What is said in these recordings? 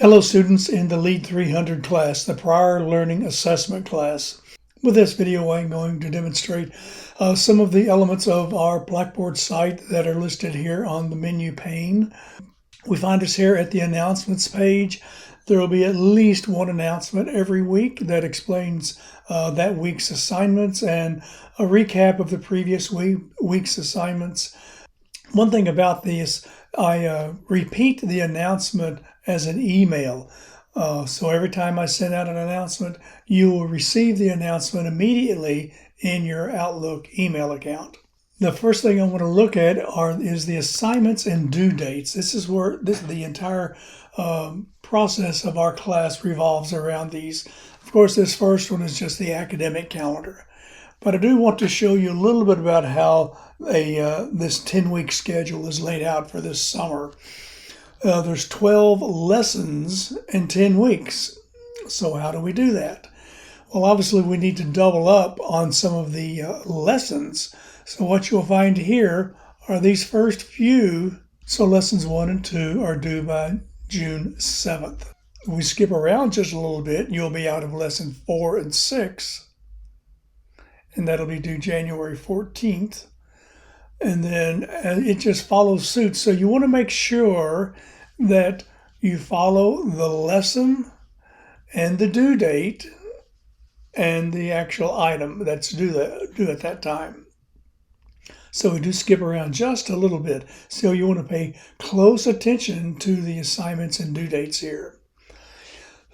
Hello students in the LEAD 300 class, the Prior Learning Assessment class. With this video, I'm going to demonstrate some of the elements of our Blackboard site that are listed here on the menu pane. We find us here at the announcements page. There will be at least one announcement every week that explains that week's assignments and a recap of the previous week's assignments. One thing about this, I repeat the announcement as an email. So every time I send out an announcement, you will receive the announcement immediately in your Outlook email account. The first thing I want to look at is the assignments and due dates. This is where the entire process of our class revolves around these. Of course, this first one is just the academic calendar. But I do want to show you a little bit about how this 10-week schedule is laid out for this summer. There's 12 lessons in 10 weeks. So how do we do that? Well, obviously we need to double up on some of the lessons. So what you'll find here are these first few. So lessons 1 and 2 are due by June 7th. If we skip around just a little bit, you'll be out of lesson 4 and 6. And that'll be due January 14th. And then it just follows suit. So you want to make sure that you follow the lesson and the due date and the actual item that's due at that time. So we do skip around just a little bit. So you want to pay close attention to the assignments and due dates here.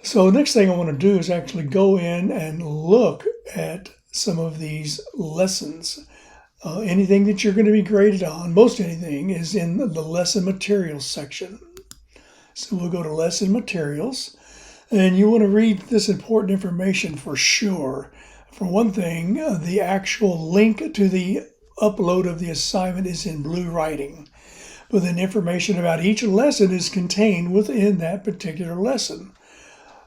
So the next thing I want to do is actually go in and look at some of these lessons. Anything that you're going to be graded on, most anything, is in the lesson materials section. So we'll go to lesson materials, and you want to read this important information for sure. For one thing, the actual link to the upload of the assignment is in blue writing, but then information about each lesson is contained within that particular lesson.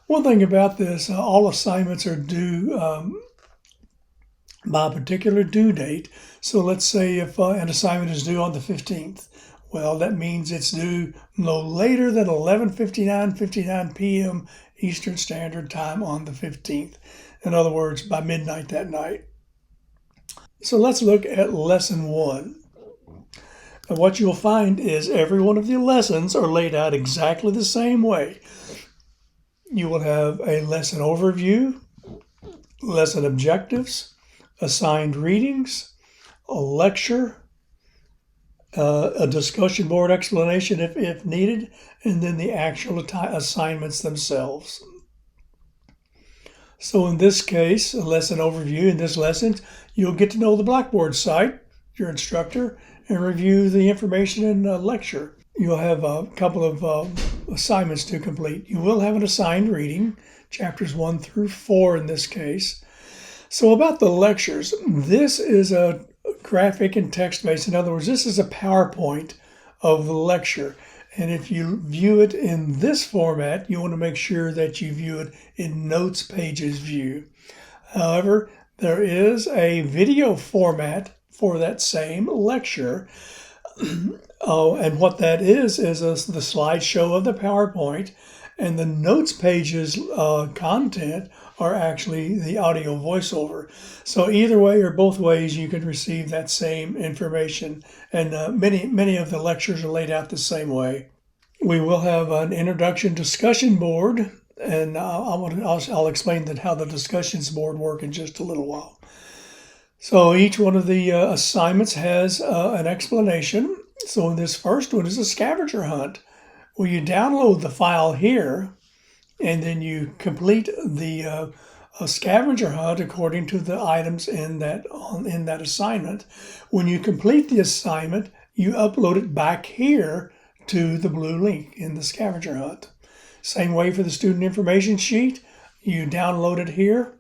One thing about this, all assignments are due by a particular due date. So let's say if an assignment is due on the 15th, well, that means it's due no later than 11:59 p.m. Eastern Standard Time on the 15th. In other words, by midnight that night. So let's look at lesson 1. And what you'll find is every one of the lessons are laid out exactly the same way. You will have a lesson overview, lesson objectives, assigned readings, a lecture, a discussion board explanation if needed, and then the actual assignments themselves. So in this case, a lesson overview, in this lesson, you'll get to know the Blackboard site, your instructor, and review the information in the lecture. You'll have a couple of assignments to complete. You will have an assigned reading, chapters 1 through 4 in this case. So about the lectures, this is a graphic and text-based. In other words, this is a PowerPoint of the lecture. And if you view it in this format, you want to make sure that you view it in Notes Pages view. However, there is a video format for that same lecture. And what that is the slideshow of the PowerPoint, and the Notes Pages content are actually the audio voiceover. So either way or both ways, you can receive that same information. And many of the lectures are laid out the same way. We will have an introduction discussion board, and I'll explain how the discussions board work in just a little while. So each one of the assignments has an explanation. So this first one is a scavenger hunt, where you download the file here, and then you complete the scavenger hunt according to the items in that assignment. When you complete the assignment, you upload it back here to the blue link in the scavenger hunt. Same way for the student information sheet. You download it here,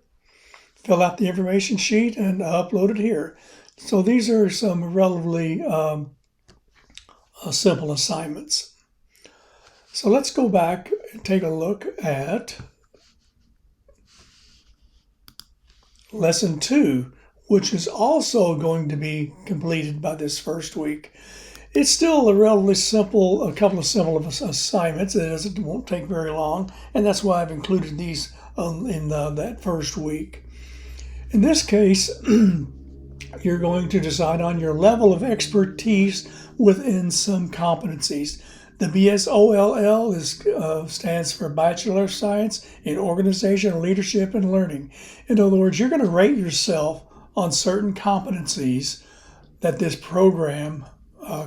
fill out the information sheet, and upload it here. So these are some relatively simple assignments. So let's go back and take a look at lesson 2, which is also going to be completed by this first week. It's still a relatively simple, a couple of simple assignments. It won't take very long, and that's why I've included these in that first week. In this case, you're going to decide on your level of expertise within some competencies. The BSOLL stands for Bachelor of Science in Organization, Leadership, and Learning. In other words, you're going to rate yourself on certain competencies that this program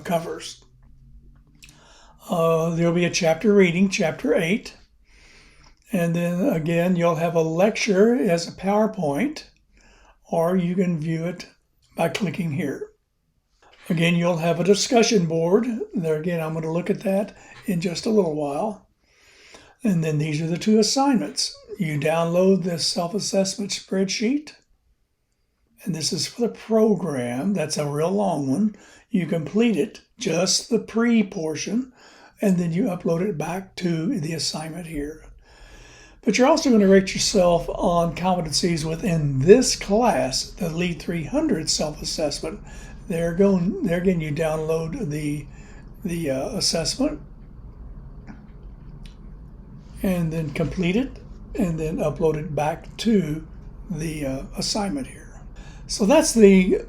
covers. There'll be a chapter reading, chapter 8. And then again, you'll have a lecture as a PowerPoint, or you can view it by clicking here. Again, you'll have a discussion board. There again, I'm going to look at that in just a little while. And then these are the two assignments. You download this self-assessment spreadsheet. And this is for the program. That's a real long one. You complete it, just the pre-portion, and then you upload it back to the assignment here. But you're also going to rate yourself on competencies within this class, the LEAD 300 self-assessment. There again, you download the assessment and then complete it and then upload it back to the assignment here. So that's the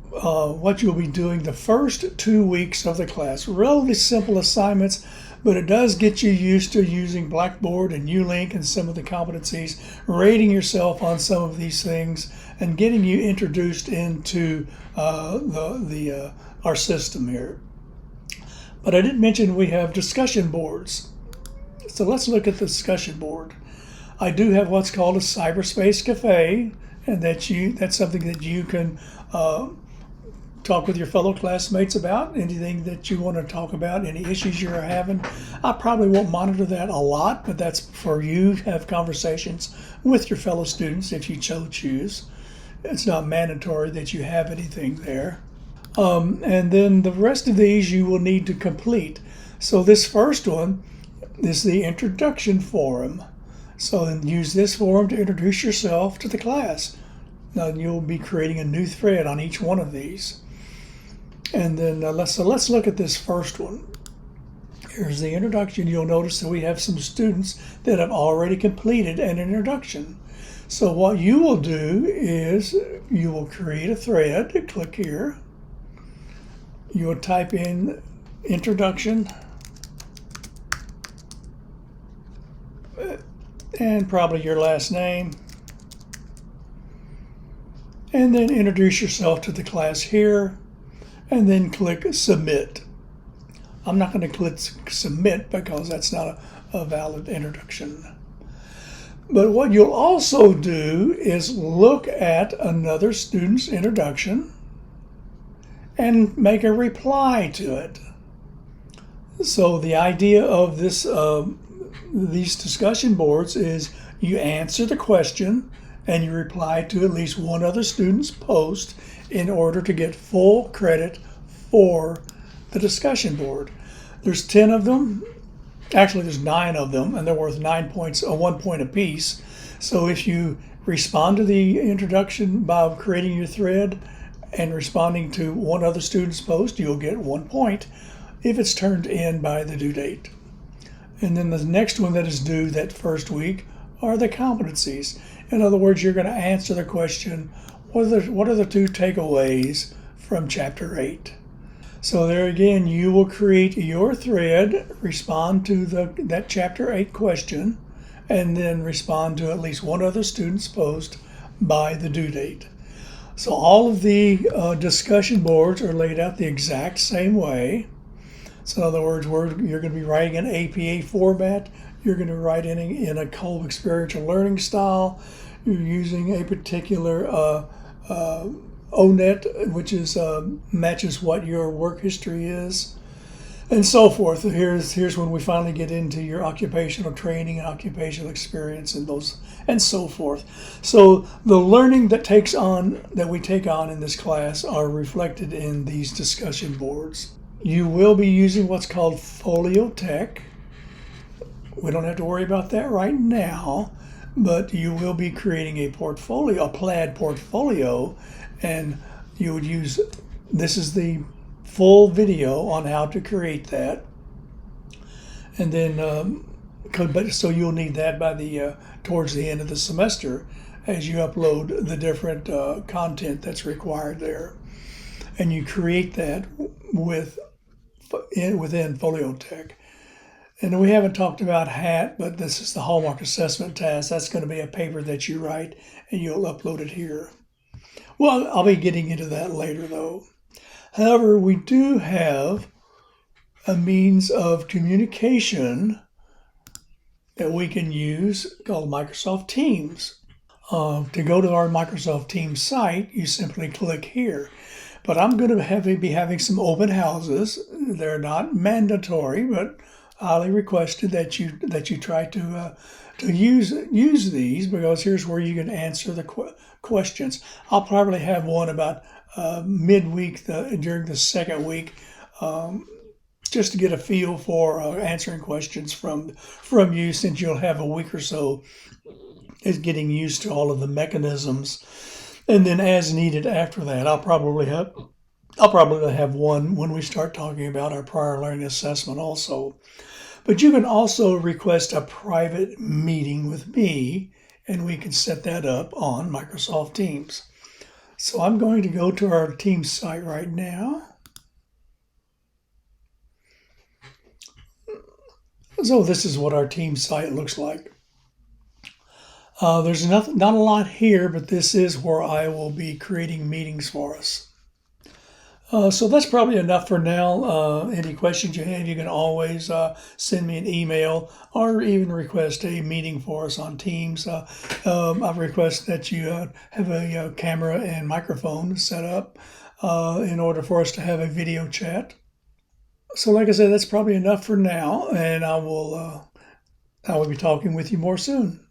what you'll be doing the first 2 weeks of the class. Relatively simple assignments, but it does get you used to using Blackboard and ULink and some of the competencies, rating yourself on some of these things, and getting you introduced into our system here. But I did mention we have discussion boards. So let's look at the discussion board. I do have what's called a cyberspace cafe, and that's something that you can talk with your fellow classmates about, anything that you want to talk about, any issues you're having. I probably won't monitor that a lot, but that's for you to have conversations with your fellow students if you so choose. It's not mandatory that you have anything there. And then the rest of these you will need to complete. So this first one is the introduction forum. So then use this forum to introduce yourself to the class. Now you'll be creating a new thread on each one of these. And then let's look at this first one. Here's the introduction. You'll notice that we have some students that have already completed an introduction. So what you will do is you will create a thread. Click here. You will type in introduction and probably your last name. And then introduce yourself to the class here. And then click submit. I'm not going to click submit because that's not a valid introduction. But what you'll also do is look at another student's introduction and make a reply to it. So the idea of these discussion boards is you answer the question and you reply to at least one other student's post in order to get full credit for the discussion board. There's 10 of them. Actually, there's 9 of them, and they're worth 9 points, 1 point apiece. So if you respond to the introduction by creating your thread and responding to one other student's post, you'll get 1 point if it's turned in by the due date. And then the next one that is due that first week are the competencies. In other words, you're going to answer the question, what are the 2 takeaways from Chapter 8? So there again, you will create your thread, respond to that Chapter 8 question, and then respond to at least one other student's post by the due date. So all of the discussion boards are laid out the exact same way. So in other words, you're going to be writing in APA format. You're going to write in a Kolb experiential learning style. You're using a particular ONET, which is matches what your work history is, and so forth. Here's when we finally get into your occupational training and occupational experience and those and so forth. So the learning that we take on in this class are reflected in these discussion boards. You will be using what's called FolioTech. We don't have to worry about that right now, but you will be creating a portfolio, a plaid portfolio, and you would use, this is the full video on how to create that. And then, so you'll need that by the towards the end of the semester as you upload the different content that's required there. And you create that within FolioTech. And we haven't talked about HAT, but this is the Hallmark Assessment Task. That's going to be a paper that you write, and you'll upload it here. Well, I'll be getting into that later, though. However, we do have a means of communication that we can use called Microsoft Teams. To go to our Microsoft Teams site, you simply click here. But I'm going to be having some open houses. They're not mandatory, but highly requested that you try to use these, because here's where you can answer the questions. I'll probably have one about midweek during the second week, just to get a feel for answering questions from you, since you'll have a week or so is getting used to all of the mechanisms. And then as needed after that, I'll probably have one when we start talking about our prior learning assessment also. But you can also request a private meeting with me, and we can set that up on Microsoft Teams. So I'm going to go to our Teams site right now. So this is what our Teams site looks like. There's not a lot here, but this is where I will be creating meetings for us. So that's probably enough for now. Any questions you have, you can always send me an email or even request a meeting for us on Teams. I request that you have a camera and microphone set up in order for us to have a video chat. So like I said, that's probably enough for now, and I will be talking with you more soon.